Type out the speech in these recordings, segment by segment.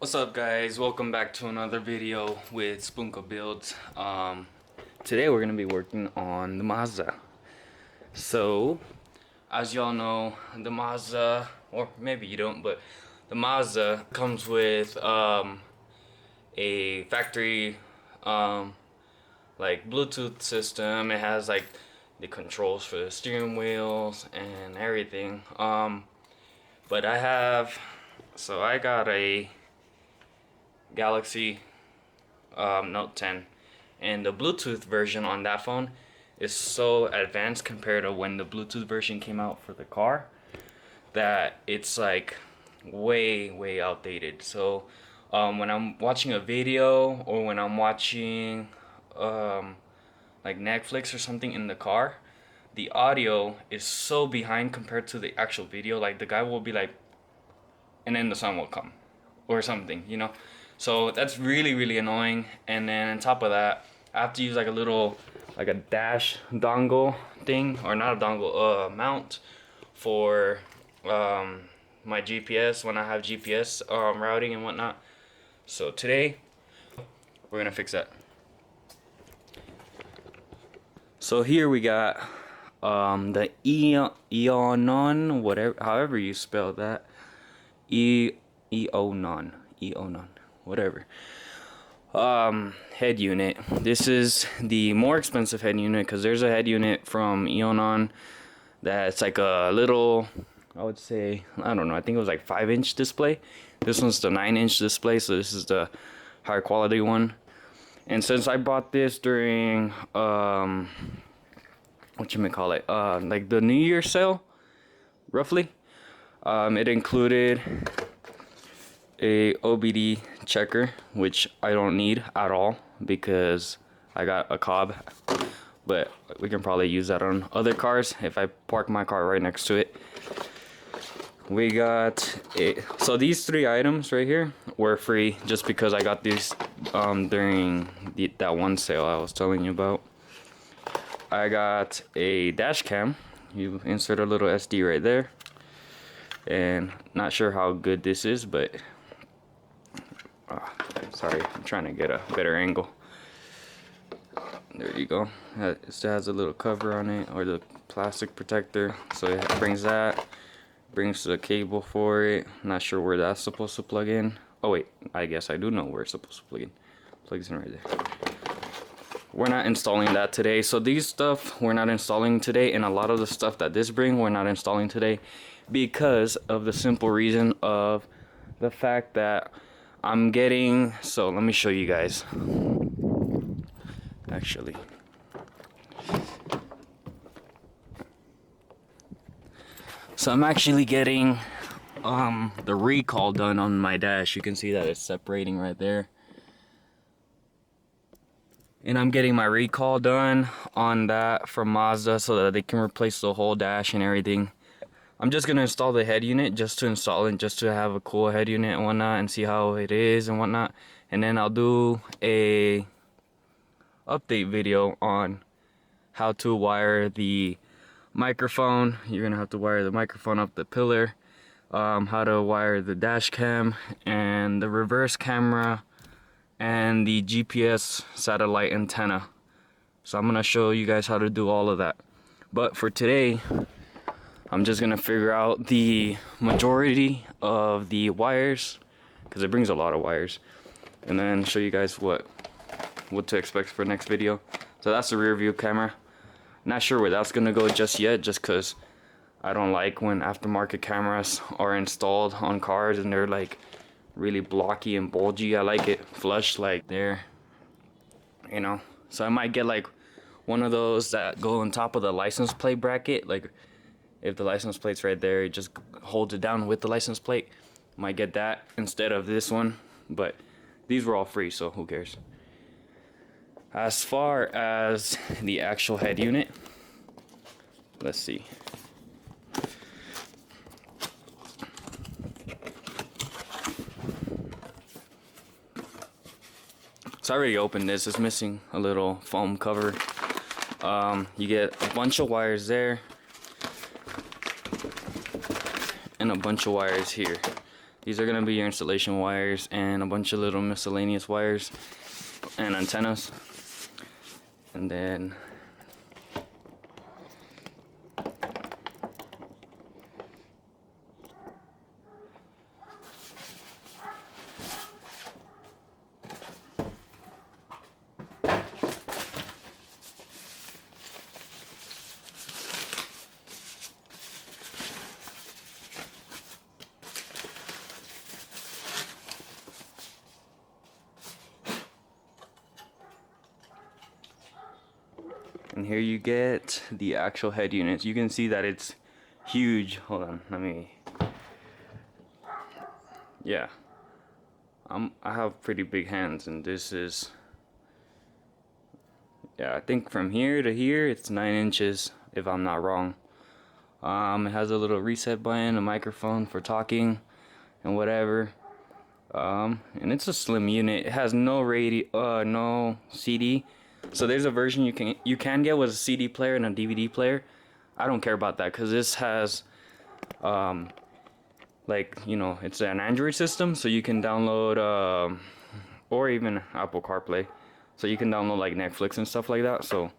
What's up, guys? Welcome back to another video with Spunka Builds. Today we're gonna be working on the Mazda. So as y'all know, the Mazda, or maybe you don't, but the Mazda comes with a factory like Bluetooth system. It has like the controls for the steering wheels and everything. But I got a Galaxy Note 10, and the Bluetooth version on that phone is so advanced compared to when the Bluetooth version came out for the car that it's like way outdated. So when I'm watching a video or when I'm watching like Netflix or something in the car, the audio is so behind compared to the actual video. Like the guy will be like, and then the sun will come or something, you know. So that's really annoying. And then on top of that, I have to use like a dash dongle thing, or not a dongle, mount for my GPS when I have GPS routing and whatnot. So today we're gonna fix that. So here we got the Eonon, whatever, however you spell that, Eonon, whatever. Head unit. This is the more expensive head unit because there's a head unit from Eonon that's like a little, I would say, I don't know, I think it was like 5-inch display. This one's the 9-inch display, so this is the higher quality one. And since I bought this during whatchamacallit, like the New Year sale, roughly, it included a OBD checker, which I don't need at all because I got a Cobb, but we can probably use that on other cars if I park my car right next to it. We got so these 3 items right here were free just because I got these during that one sale I was telling you about. I got a dash cam. You insert a little SD right there, and not sure how good this is, but sorry, I'm trying to get a better angle. There you go. It still has a little cover on it, or the plastic protector, so it brings the cable for it. Not sure where that's supposed to plug in. Oh wait, I guess I do know where it's supposed to plug in. Plugs in right there. We're not installing that today, so these stuff we're not installing today, and a lot of the stuff that this brings we're not installing today because of the simple reason of the fact that I'm getting, so let me show you guys actually. So I'm actually getting the recall done on my dash. You can see that it's separating right there. And I'm getting my recall done on that from Mazda so that they can replace the whole dash and everything. I'm just gonna install the head unit just to install it, just to have a cool head unit and whatnot, and see how it is and whatnot. And then I'll do a update video on how to wire the microphone. You're gonna have to wire the microphone up the pillar, how to wire the dash cam and the reverse camera and the GPS satellite antenna. So I'm gonna show you guys how to do all of that. But for today, I'm just gonna figure out the majority of the wires, because it brings a lot of wires, and then show you guys what to expect for next video. So that's the rear view camera. Not sure where that's gonna go just yet, just because I don't like when aftermarket cameras are installed on cars and they're like really blocky and bulgy. I like it flush like there, you know. So I might get like one of those that go on top of the license plate bracket. Like if the license plate's right there, it just holds it down with the license plate. Might get that instead of this one, but these were all free, so who cares. As far as the actual head unit, let's see. So I already opened this. It's missing a little foam cover. You get a bunch of wires there and a bunch of wires here. These are gonna be your installation wires and a bunch of little miscellaneous wires and antennas. And then and here you get the actual head units. You can see that it's huge. Hold on, let me. Yeah, I have pretty big hands, and this is, yeah, I think from here to here it's 9 inches if I'm not wrong. It has a little reset button, a microphone for talking and whatever. And it's a slim unit. It has no no CD. So there's a version you can get with a CD player and a DVD player. I don't care about that because this has like, you know, it's an Android system, so you can download or even Apple CarPlay, so you can download like Netflix and stuff like that. So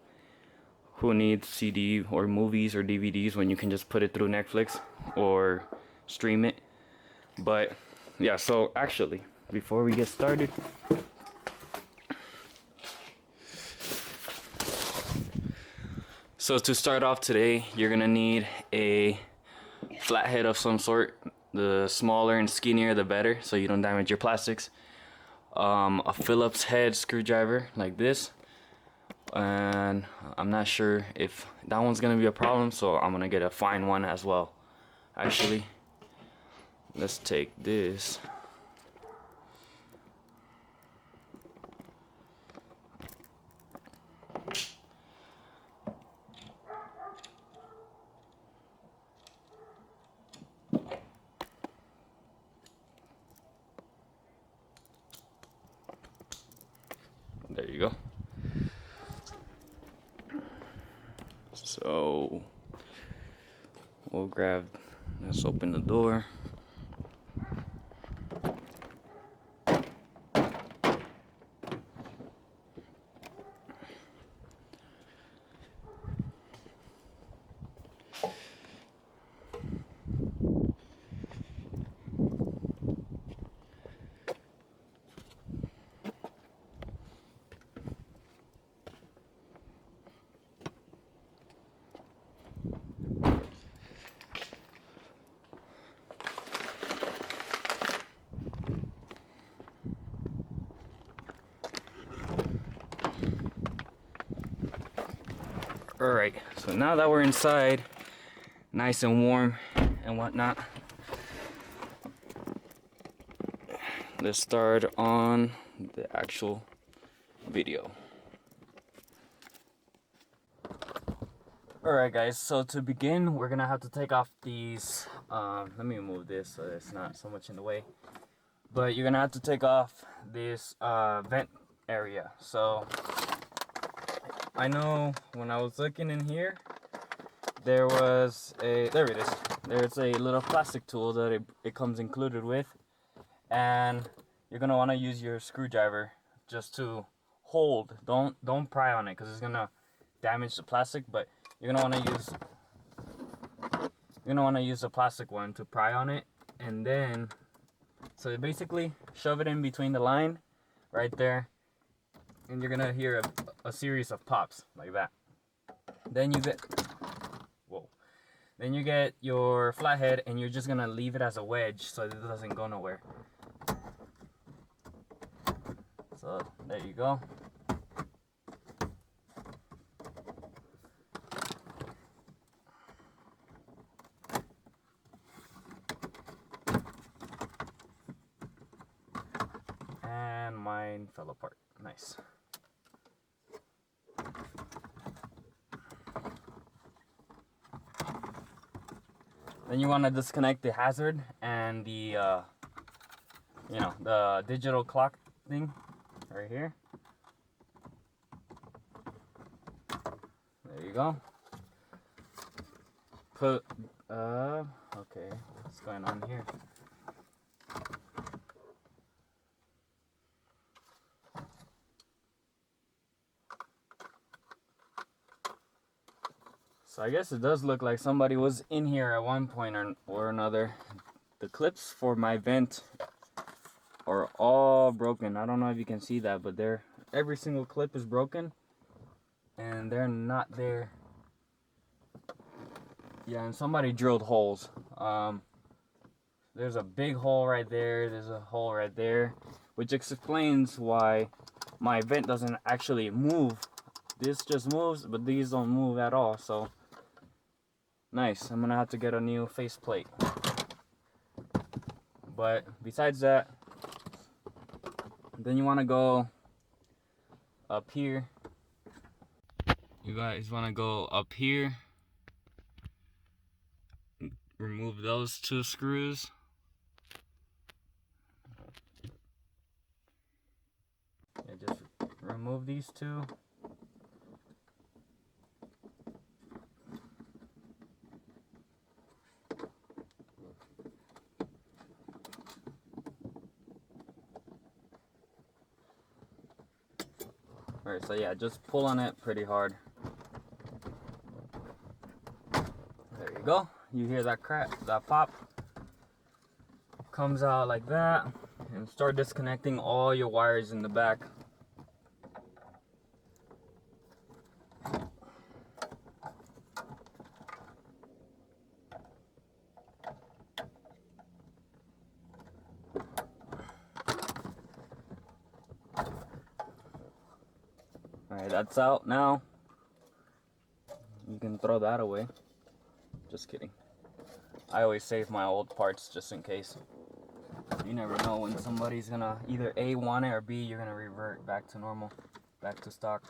who needs CD or movies or DVDs when you can just put it through Netflix or stream it? But yeah, so actually, before we get started, so to start off today, you're gonna need a flathead of some sort. The smaller and skinnier the better, so you don't damage your plastics. A Phillips head screwdriver like this, and I'm not sure if that one's gonna be a problem, so I'm gonna get a fine one as well. Actually, let's take this. There you go. So we'll grab, let's open the door. Alright, so now that we're inside, nice and warm and whatnot, let's start on the actual video. Alright guys, so to begin, we're gonna have to take off these, let me move this so it's not so much in the way. But you're gonna have to take off this vent area. So I know when I was looking in here, there was a, there it is. There's a little plastic tool that it comes included with, and you're gonna want to use your screwdriver just to hold. Don't pry on it because it's gonna damage the plastic. But you're gonna want to use a plastic one to pry on it, and then so basically shove it in between the line right there, and you're gonna hear a series of pops like that. Then you get, whoa, then you get your flathead, and you're just gonna leave it as a wedge so it doesn't go nowhere. So there you go. And mine fell apart. Nice. Then you want to disconnect the hazard and the you know, the digital clock thing right here. There you go. Put okay, what's going on here? So I guess it does look like somebody was in here at one point or another. The clips for my vent are all broken. I don't know if you can see that, but every single clip is broken and they're not there. Yeah, and somebody drilled holes. There's a big hole right there, there's a hole right there, which explains why my vent doesn't actually move. This just moves, but these don't move at all. So nice. I'm gonna have to get a new faceplate. But besides that, then you want to go up here. You guys want to go up here, remove those two screws. Yeah, just remove these two. Alright, so yeah, just pull on it pretty hard. There you go. You hear that crack, that pop? Comes out like that. And start disconnecting all your wires in the back. Alright, that's out now. You can throw that away. Just kidding. I always save my old parts just in case. You never know when somebody's gonna either A, want it, or B, you're gonna revert back to normal, back to stock.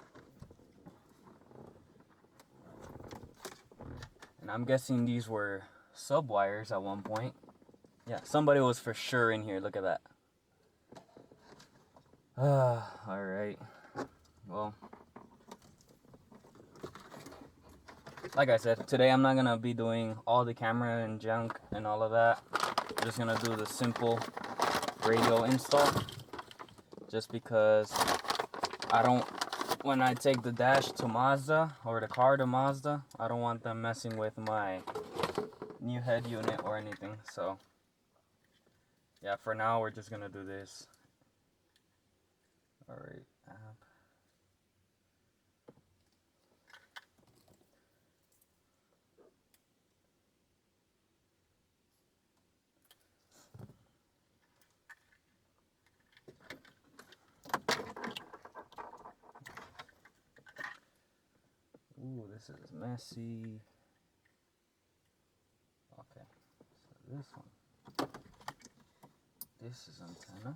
And I'm guessing these were sub wires at one point. Yeah, somebody was for sure in here. Look at that. Alright. Well, like I said, today I'm not gonna be doing all the camera and junk and all of that. I'm just gonna do the simple radio install. Just because I don't, when I take the dash to Mazda or the car to Mazda, I don't want them messing with my new head unit or anything. So yeah, for now we're just gonna do this. Alright, app. Ooh, this is messy. Okay, so this one. This is antenna.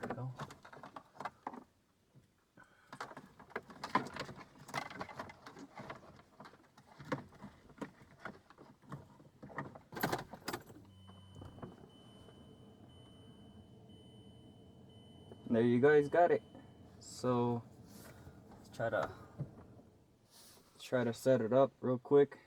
There we go. There you guys got it. So let's try to set it up real quick.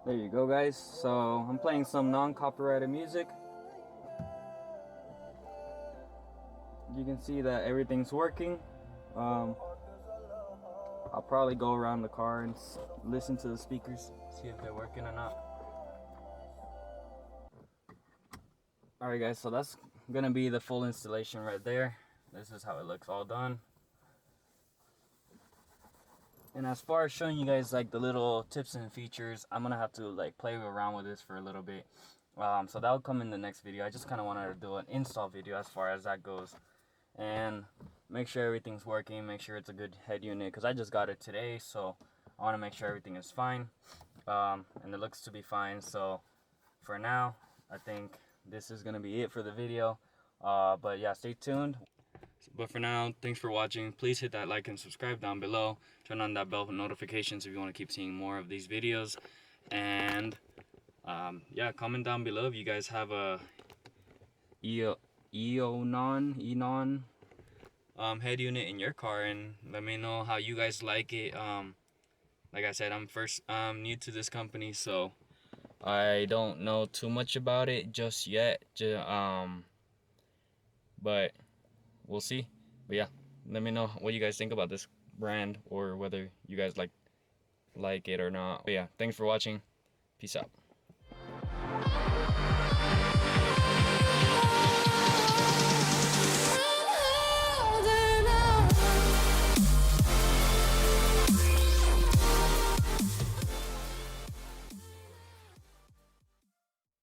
There you go, guys. So I'm playing some non-copyrighted music. You can see that everything's working. I'll probably go around the car and listen to the speakers, see if they're working or not. Alright guys, so that's gonna be the full installation right there. This is how it looks all done. And as far as showing you guys like the little tips and features, I'm gonna have to like play around with this for a little bit. So that'll come in the next video. I just kind of wanted to do an install video as far as that goes, and make sure everything's working, make sure it's a good head unit, because I just got it today, so I want to make sure everything is fine, and it looks to be fine. So for now, I think this is gonna be it for the video, but yeah, stay tuned. But for now, thanks for watching. Please hit that like and subscribe down below. Turn on that bell for notifications if you want to keep seeing more of these videos. And yeah, comment down below if you guys have a Enon head unit in your car, and let me know how you guys like it. Like I said, I'm new to this company, so I don't know too much about it just yet. But we'll see. But yeah, let me know what you guys think about this brand, or whether you guys like it or not. But yeah, thanks for watching. Peace out.